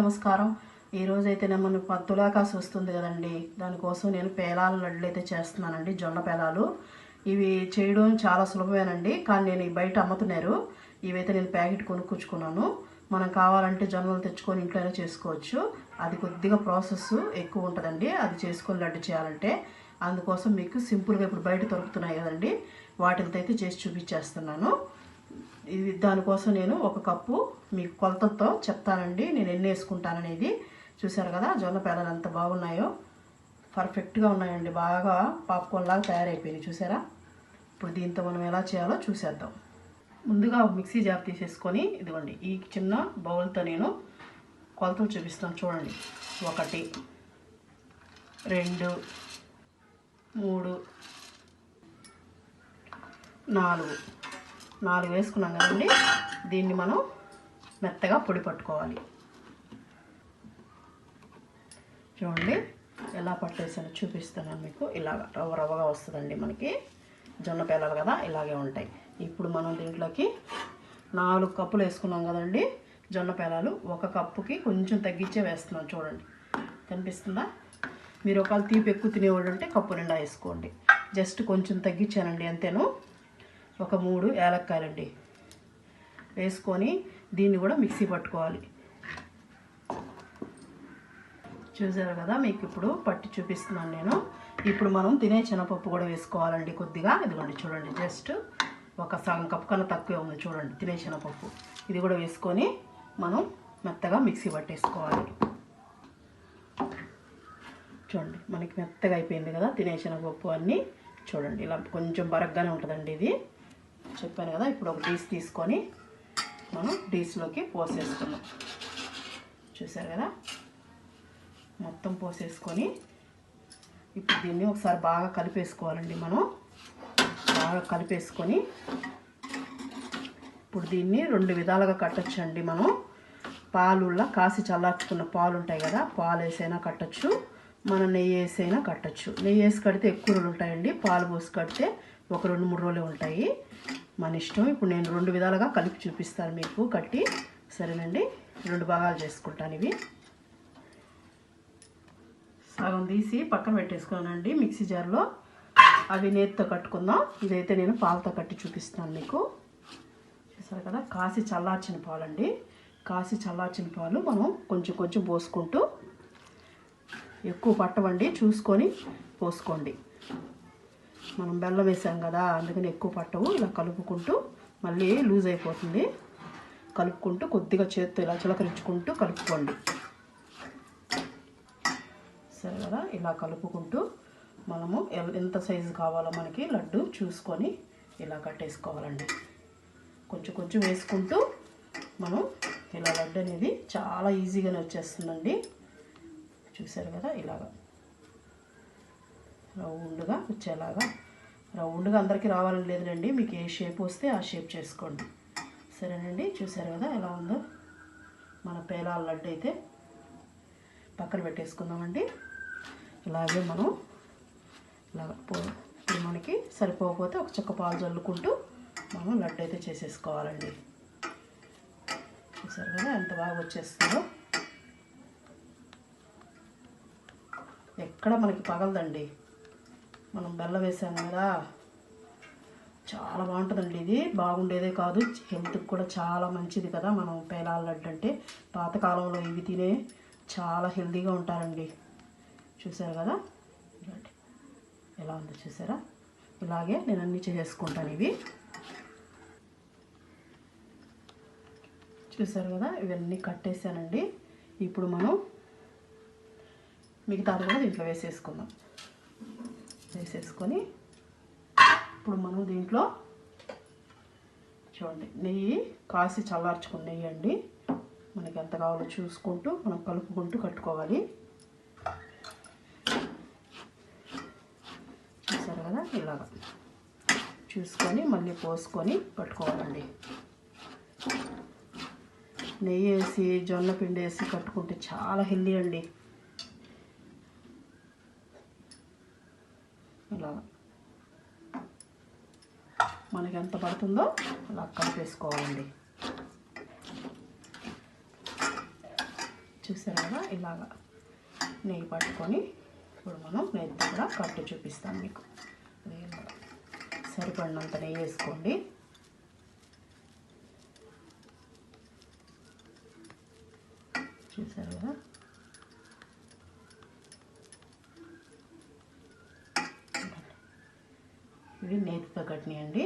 నమస్కారం. ఈరోజైతే మనకు తులాకాసు వస్తుంది కదండి, దానికోసం నేను పేలాల లడ్డులు అయితే చేస్తున్నానండి. జొన్న పేలాలు ఇవి చేయడం చాలా సులభమేనండి, కానీ నేను బయట అమ్ముతున్నారు. ఇవైతే నేను ప్యాకెట్ కొనుక్కొచ్చుకున్నాను. మనం కావాలంటే జొన్నలు తెచ్చుకొని ఇంట్లోనే చేసుకోవచ్చు. అది కొద్దిగా ప్రాసెస్ ఎక్కువ ఉంటుందండి, అది చేసుకొని లడ్డు చేయాలంటే. అందుకోసం మీకు సింపుల్గా ఇప్పుడు బయట దొరుకుతున్నాయి కదండి, వాటితో అయితే చేసి చూపించేస్తున్నాను. ఇది దానికోసం నేను ఒక కప్పు మీకు కొలతతో చెప్తానండి, నేను ఎన్ని వేసుకుంటాననేది. చూసారు కదా జొన్న పేలాలు ఎంత బాగున్నాయో, పర్ఫెక్ట్గా ఉన్నాయండి, బాగా పాప్కార్న్ లాగా తయారైపోయినాయి. చూసారా? ఇప్పుడు దీంతో మనం ఎలా చేయాలో చూసేద్దాం. ముందుగా మిక్సీ జార్ తీసేసుకొని, ఇదిగోండి ఈ చిన్న బౌల్తో నేను కొలతలు చూపిస్తాను చూడండి. 1 2 3 4 వేసుకున్నాం కదండి. దీన్ని మనం మెత్తగా పొడి పట్టుకోవాలి. చూడండి ఎలా పట్టేసానో చూపిస్తున్నాను మీకు. ఇలాగ రవ్వ రవ్వగా వస్తుందండి మనకి. జొన్న పేలాలు కదా, ఇలాగే ఉంటాయి. ఇప్పుడు మనం దీంట్లోకి 4 కప్పులు వేసుకున్నాం కదండి జొన్న పేలాలు. 1 కప్పుకి కొంచెం తగ్గించే వేస్తున్నాం. చూడండి కనిపిస్తుందా? మీరు ఒకవేళ తీపి ఎక్కువ తినేవాళ్ళు అంటే కప్పు నిండా వేసుకోండి. జస్ట్ కొంచెం తగ్గించానండి అంతేను. ఒక 3 యాలక్కాయలండి వేసుకొని దీన్ని కూడా మిక్సీ పట్టుకోవాలి. చూసారు కదా, మీకు ఇప్పుడు పట్టి చూపిస్తున్నాను నేను. ఇప్పుడు మనం తినే శనగపప్పు కూడా వేసుకోవాలండి కొద్దిగా. ఇదిగోండి చూడండి, జస్ట్ ఒక సగం కప్పు కన్నా తక్కువే ఉంది చూడండి తినే శనగపప్పు. ఇది కూడా వేసుకొని మనం మెత్తగా మిక్సీ పట్టేసుకోవాలి. చూడండి మనకి మెత్తగా అయిపోయింది కదా తినే శనగపప్పు అన్నీ. చూడండి ఇలా కొంచెం బరగ్గానే ఉంటుందండి ఇది, చెప్పాను కదా. ఇప్పుడు ఒక డీస్ తీసుకొని మనం డీస్లోకి పోసేసుకున్నాం. చూసారు కదా, మొత్తం పోసేసుకొని ఇప్పుడు దీన్ని ఒకసారి బాగా కలిపేసుకోవాలండి. మనం బాగా కలిపేసుకొని ఇప్పుడు దీన్ని 2 విధాలుగా కట్టొచ్చండి. మనం పాలులా కాసి చల్లార్చుకున్న పాలు ఉంటాయి కదా, పాలు వేసైనా కట్టచ్చు, మనం నెయ్యి వేసైనా కట్టచ్చు. నెయ్యి వేసి కడితే ఎక్కువ రోజులు ఉంటాయండి, పాలు పోసి కడితే ఒక 2-3 రోజులే ఉంటాయి. మన ఇష్టం. ఇప్పుడు నేను 2 విధాలుగా కలిపి చూపిస్తాను మీకు కట్టి. సరేనండి, 2 భాగాలు చేసుకుంటాను. ఇవి సగం తీసి పక్కన పెట్టేసుకున్నానండి మిక్సీ జార్లో. అవి నేతితో కట్టుకుందాం. ఇదైతే నేను పాలతో కట్టి చూపిస్తాను మీకు. చూసారు కదా, కాసి చల్లార్చిన పాలండి. కాసి చల్లార్చిన పాలు మనం కొంచెం కొంచెం పోసుకుంటూ, ఎక్కువ పట్టవండి, చూసుకొని పోసుకోండి. మనం బెల్లం వేసాం కదా, అందుకని ఎక్కువ పట్టవు. ఇలా కలుపుకుంటూ మళ్ళీ లూజ్ అయిపోతుంది. కలుపుకుంటూ కొద్దిగా చేత్తో ఇలా చిలకరించుకుంటూ కలుపుకోండి. సరే కదా, ఇలా కలుపుకుంటూ మనము ఎంత సైజు కావాలో మనకి లడ్డు చూసుకొని ఇలా కట్టేసుకోవాలండి. కొంచెం కొంచెం వేసుకుంటూ మనం ఇలా లడ్డు అనేది చాలా ఈజీగానే వచ్చేస్తుందండి. చూసారు కదా, ఇలాగా రౌండ్గా వచ్చేలాగా. రౌండ్గా అందరికీ రావాలని లేదులేండి, మీకు ఏ షేప్ వస్తే ఆ షేప్ చేసుకోండి. సరేనండి, చూసారు కదా ఎలా ఉందో మన పేలాల లడ్డు. అయితే పక్కన పెట్టేసుకుందామండి. ఇలాగే మనం ఇలాగ ఇప్పుడు మనకి సరిపోకపోతే ఒక చుక్క పాలు చల్లుకుంటూ మనం లడ్డు అయితే చేసేసుకోవాలండి. చూసారు కదా ఎంత బాగా వచ్చేస్తుందో. ఎక్కడ మనకి పగలదండి, మనం బెల్లం వేసాం కదా. చాలా బాగుంటుందండి ఇది. బాగుండేదే కాదు, హెల్త్కి కూడా చాలా మంచిది కదా. మనం పేలాల లడ్డు అంటే పాతకాలంలో ఇవి తినే చాలా హెల్తీగా ఉంటారండి. చూసారు కదా ఎలా ఉందో, చూసారా? ఇలాగే నేను అన్నీ చేసుకుంటాను ఇవి. చూసారు కదా, ఇవన్నీ కట్టేసానండి. ఇప్పుడు మనం మిగతాది కూడా దీంట్లో వేసేసుకుందాం. వేసేసుకొని ఇప్పుడు మనం దీంట్లో చూడండి, నెయ్యి కాసి చల్లార్చుకున్న నెయ్యి అండి. మనకి ఎంత కావాలో చూసుకుంటూ మనం కలుపుకుంటూ కట్టుకోవాలి. చూసారు కదా, ఇలాగా చూసుకొని మళ్ళీ పోసుకొని కట్టుకోవాలండి. నెయ్యి వేసి జొన్న పిండి వేసి కట్టుకుంటే చాలా హెల్దీ అండి. ఇలా మనకి ఎంత పడుతుందో అలా కలిపేసుకోవాలండి. చూసారు కదా, ఇలాగా నెయ్యి పట్టుకొని ఇప్పుడు మనం నెయ్యి కూడా కట్టు చూపిస్తాను మీకు. ఇలాగా సరిపడినంత నెయ్యి వేసుకోండి. చూసారు కదా, ఇవి నేతితో కట్టినాయండి.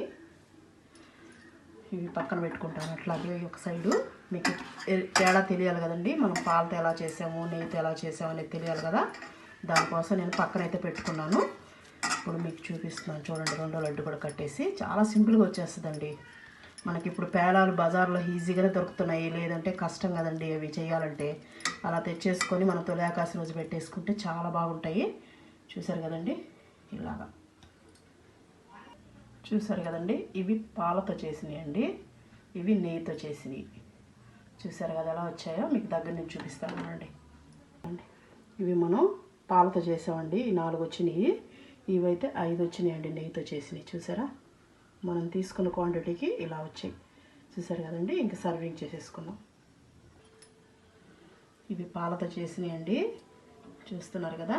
ఇవి పక్కన పెట్టుకుంటాను. అట్లాగే ఒక సైడు మీకు తేడా తెలియాలి కదండి, మనం పాలతో ఎలా చేసాము నెయ్యితో ఎలా చేసాము అనేది తెలియాలి కదా, దానికోసం నేను పక్కన అయితే పెట్టుకున్నాను. ఇప్పుడు మీకు చూపిస్తున్నాను చూడండి. రెండో లడ్డు కూడా కట్టేసి చాలా సింపుల్గా వచ్చేస్తుందండి. మనకి ఇప్పుడు పేలాలు బజార్లో ఈజీగానే దొరుకుతున్నాయి, లేదంటే కష్టం కదండి అవి చేయాలంటే. అలా తెచ్చేసుకొని మనం తొలి ఆకాశం రోజు పెట్టేసుకుంటే చాలా బాగుంటాయి. చూసారు కదండి, ఇలాగా చూసారు కదండి. ఇవి పాలతో చేసినాయి అండి, ఇవి నెయ్యితో చేసినవి. చూసారు కదా ఎలా వచ్చాయో, మీకు దగ్గర నుంచి చూపిస్తాను అండి. ఇవి మనం పాలతో చేసామండి, ఈ 4 వచ్చినాయి. ఇవైతే 5 వచ్చినాయి అండి నెయ్యితో చేసినవి. చూసారా, మనం తీసుకున్న క్వాంటిటీకి ఇలా వచ్చాయి. చూసారు కదండి, ఇంకా సర్వింగ్ చేసేసుకుందాం. ఇవి పాలతో చేసినాయి అండి, చూస్తున్నారు కదా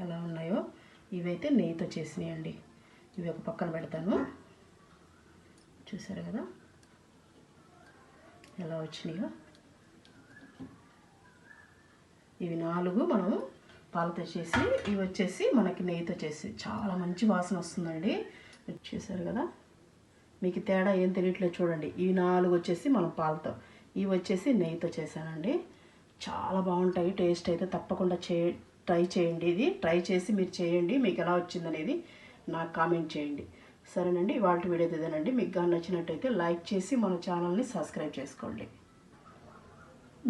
ఎలా ఉన్నాయో. ఇవైతే నెయ్యితో చేసినాయి అండి. ఇవి ఒక పక్కన పెడతాను. చూసారు కదా ఎలా వచ్చినాయో. ఇవి 4 మనం పాలతో చేసి, ఇవి వచ్చేసి మనకి నెయ్యితో చేసి చాలా మంచి వాసన వస్తుందండి. చూసారు కదా, మీకు తేడా ఏం తెలియట్లేదు చూడండి. ఈ 4 వచ్చేసి మనం పాలతో, ఇవి వచ్చేసి నెయ్యితో చేశానండి. చాలా బాగుంటాయి. టేస్ట్ అయితే తప్పకుండా ట్రై చేయండి. ఇది ట్రై చేసి మీరు చేయండి, మీకు ఎలా వచ్చిందనేది నాకు కామెంట్ చేయండి. సరేనండి, ఇవాళ వీడియో ఇదేనండి. మీకు కానీ నచ్చినట్టయితే లైక్ చేసి మన ఛానల్ని సబ్స్క్రైబ్ చేసుకోండి.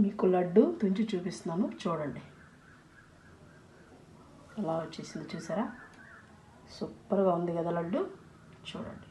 మీకు లడ్డు తుంచి చూపిస్తున్నాను చూడండి ఎలా వచ్చేసింది. చూసారా, సూపర్గా ఉంది కదా లడ్డు, చూడండి.